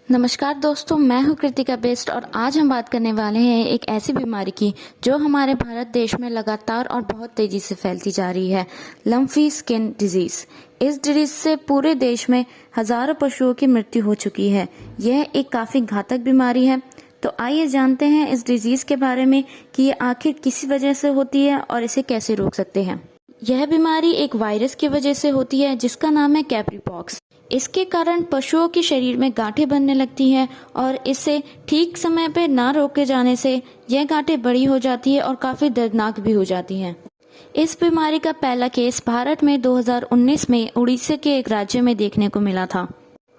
नमस्कार दोस्तों, मैं हूं कृतिका बेस्ट और आज हम बात करने वाले हैं एक ऐसी बीमारी की जो हमारे भारत देश में लगातार और बहुत तेजी से फैलती जा रही है, लम्फी स्किन डिजीज। इस डिजीज से पूरे देश में हजारों पशुओं की मृत्यु हो चुकी है। यह एक काफी घातक बीमारी है। तो आइए जानते हैं इस डिजीज के बारे में कि ये आखिर किस वजह से होती है और इसे कैसे रोक सकते हैं। यह बीमारी एक वायरस की वजह से होती है जिसका नाम है कैप्रीपॉक्स। इसके कारण पशुओं के शरीर में गांठें बनने लगती हैं और इसे ठीक समय पर ना रोके जाने से यह गांठें बड़ी हो जाती है और काफी दर्दनाक भी हो जाती हैं। इस बीमारी का पहला केस भारत में 2019 में उड़ीसा के एक राज्य में देखने को मिला था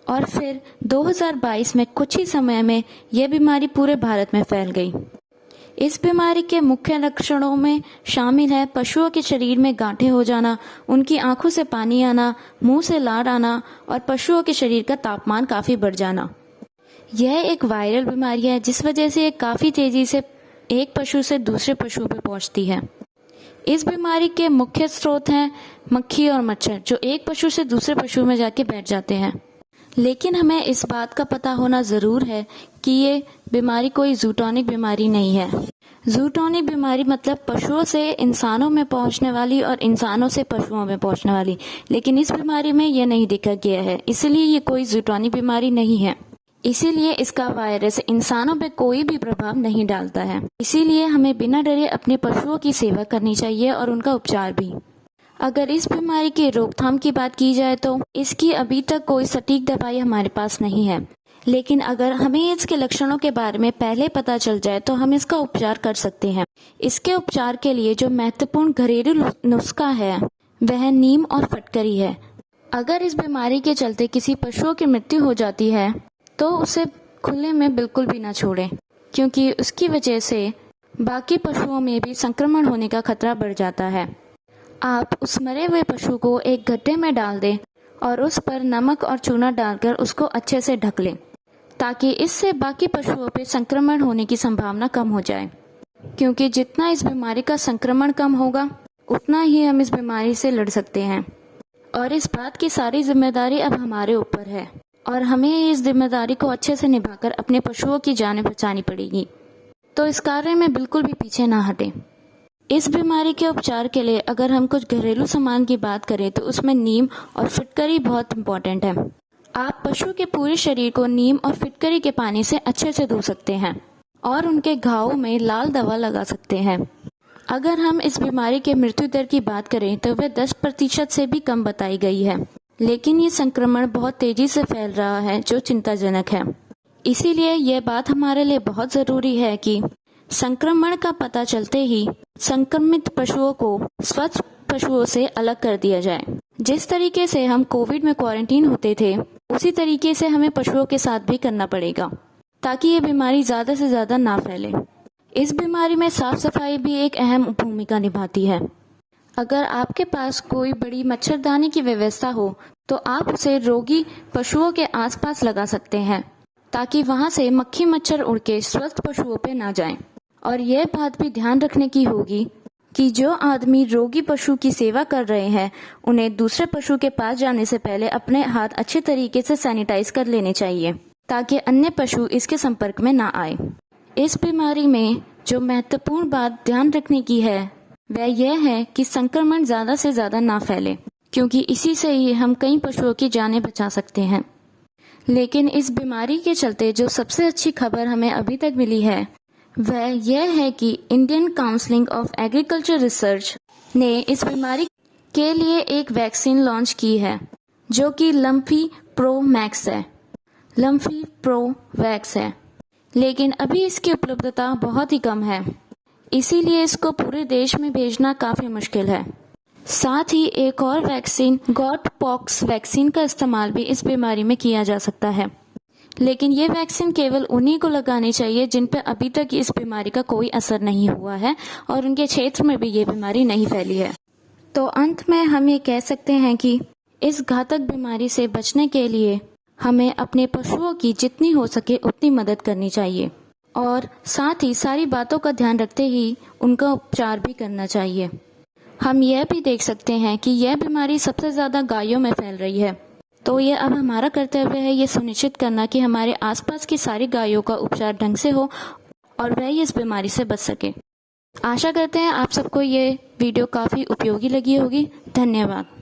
और फिर 2022 में कुछ ही समय में यह बीमारी पूरे भारत में फैल गई। इस बीमारी के मुख्य लक्षणों में शामिल है पशुओं के शरीर में गांठें हो जाना, उनकी आंखों से पानी आना, मुंह से लार आना और पशुओं के शरीर का तापमान काफी बढ़ जाना। यह एक वायरल बीमारी है जिस वजह से ये काफी तेजी से एक पशु से दूसरे पशु पर पहुंचती है। इस बीमारी के मुख्य स्रोत हैं मक्खी और मच्छर, जो एक पशु से दूसरे पशु में जाके बैठ जाते हैं। लेकिन हमें इस बात का पता होना जरूर है कि ये बीमारी कोई जूटोनिक बीमारी नहीं है। जूटोनिक बीमारी मतलब पशुओं से इंसानों में पहुंचने वाली और इंसानों से पशुओं में पहुंचने वाली, लेकिन इस बीमारी में ये नहीं देखा गया है, इसलिए ये कोई जूटोनिक बीमारी नहीं है। इसीलिए इसका वायरस इंसानों पे कोई भी प्रभाव नहीं डालता है। इसीलिए हमें बिना डरे अपने पशुओं की सेवा करनी चाहिए और उनका उपचार भी। अगर इस बीमारी की रोकथाम की बात की जाए तो इसकी अभी तक कोई सटीक दवाई हमारे पास नहीं है, लेकिन अगर हमें इसके लक्षणों के बारे में पहले पता चल जाए तो हम इसका उपचार कर सकते हैं। इसके उपचार के लिए जो महत्वपूर्ण घरेलू नुस्खा है वह नीम और फटकरी है। अगर इस बीमारी के चलते किसी पशुओं की मृत्यु हो जाती है तो उसे खुले में बिल्कुल भी ना छोड़ें, क्योंकि उसकी वजह से बाकी पशुओं में भी संक्रमण होने का खतरा बढ़ जाता है। आप उस मरे हुए पशु को एक गड्ढे में डाल दें और उस पर नमक और चूना डालकर उसको अच्छे से ढक लें, ताकि इससे बाकी पशुओं पर संक्रमण होने की संभावना कम हो जाए। क्योंकि जितना इस बीमारी का संक्रमण कम होगा उतना ही हम इस बीमारी से लड़ सकते हैं। और इस बात की सारी जिम्मेदारी अब हमारे ऊपर है और हमें इस जिम्मेदारी को अच्छे से निभाकर अपने पशुओं की जानें बचानी पड़ेगी। तो इस कार्य में बिल्कुल भी पीछे ना हटें। इस बीमारी के उपचार के लिए अगर हम कुछ घरेलू सामान की बात करें तो उसमें नीम और फिटकरी बहुत इम्पोर्टेंट है। आप पशु के पूरे शरीर को नीम और फिटकरी के पानी से अच्छे से धो सकते हैं और उनके घावों में लाल दवा लगा सकते हैं। अगर हम इस बीमारी के मृत्यु दर की बात करें तो वह 10% से भी कम बताई गई है, लेकिन ये संक्रमण बहुत तेजी से फैल रहा है जो चिंताजनक है। इसीलिए यह बात हमारे लिए बहुत जरूरी है कि संक्रमण का पता चलते ही संक्रमित पशुओं को स्वस्थ पशुओं से अलग कर दिया जाए। जिस तरीके से हम कोविड में क्वारंटीन होते थे उसी तरीके से हमें पशुओं के साथ भी करना पड़ेगा, ताकि ये बीमारी ज्यादा से ज्यादा ना फैले। इस बीमारी में साफ सफाई भी एक अहम भूमिका निभाती है। अगर आपके पास कोई बड़ी मच्छरदानी की व्यवस्था हो तो आप उसे रोगी पशुओं के आसपास लगा सकते हैं, ताकि वहां से मक्खी मच्छर उड़ के स्वस्थ पशुओं पे ना जाएं। और यह बात भी ध्यान रखने की होगी कि जो आदमी रोगी पशु की सेवा कर रहे हैं उन्हें दूसरे पशु के पास जाने से पहले अपने हाथ अच्छे तरीके से सैनिटाइज कर लेने चाहिए, ताकि अन्य पशु इसके संपर्क में ना आए। इस बीमारी में जो महत्वपूर्ण बात ध्यान रखने की है वह यह है कि संक्रमण ज्यादा से ज्यादा ना फैले, क्योंकि इसी से ही हम कई पशुओं की जानें बचा सकते हैं। लेकिन इस बीमारी के चलते जो सबसे अच्छी खबर हमें अभी तक मिली है वह यह है कि Indian council of agriculture research ने इस बीमारी के लिए एक वैक्सीन लॉन्च की है जो कि लम्फी प्रो मैक्स है, लम्फी प्रो वैक्स है। लेकिन अभी इसकी उपलब्धता बहुत ही कम है, इसीलिए इसको पूरे देश में भेजना काफी मुश्किल है। साथ ही एक और वैक्सीन गॉट पॉक्स वैक्सीन का इस्तेमाल भी इस बीमारी में किया जा सकता है, लेकिन ये वैक्सीन केवल उन्हीं को लगानी चाहिए जिन पर अभी तक इस बीमारी का कोई असर नहीं हुआ है और उनके क्षेत्र में भी ये बीमारी नहीं फैली है। तो अंत में हम ये कह सकते हैं कि इस घातक बीमारी से बचने के लिए हमें अपने पशुओं की जितनी हो सके उतनी मदद करनी चाहिए और साथ ही सारी बातों का ध्यान रखते ही उनका उपचार भी करना चाहिए। हम यह भी देख सकते हैं कि यह बीमारी सबसे ज्यादा गायों में फैल रही है, तो ये अब हमारा कर्तव्य है ये सुनिश्चित करना कि हमारे आसपास की सारी गायों का उपचार ढंग से हो और वह इस बीमारी से बच सके। आशा करते हैं आप सबको ये वीडियो काफ़ी उपयोगी लगी होगी। धन्यवाद।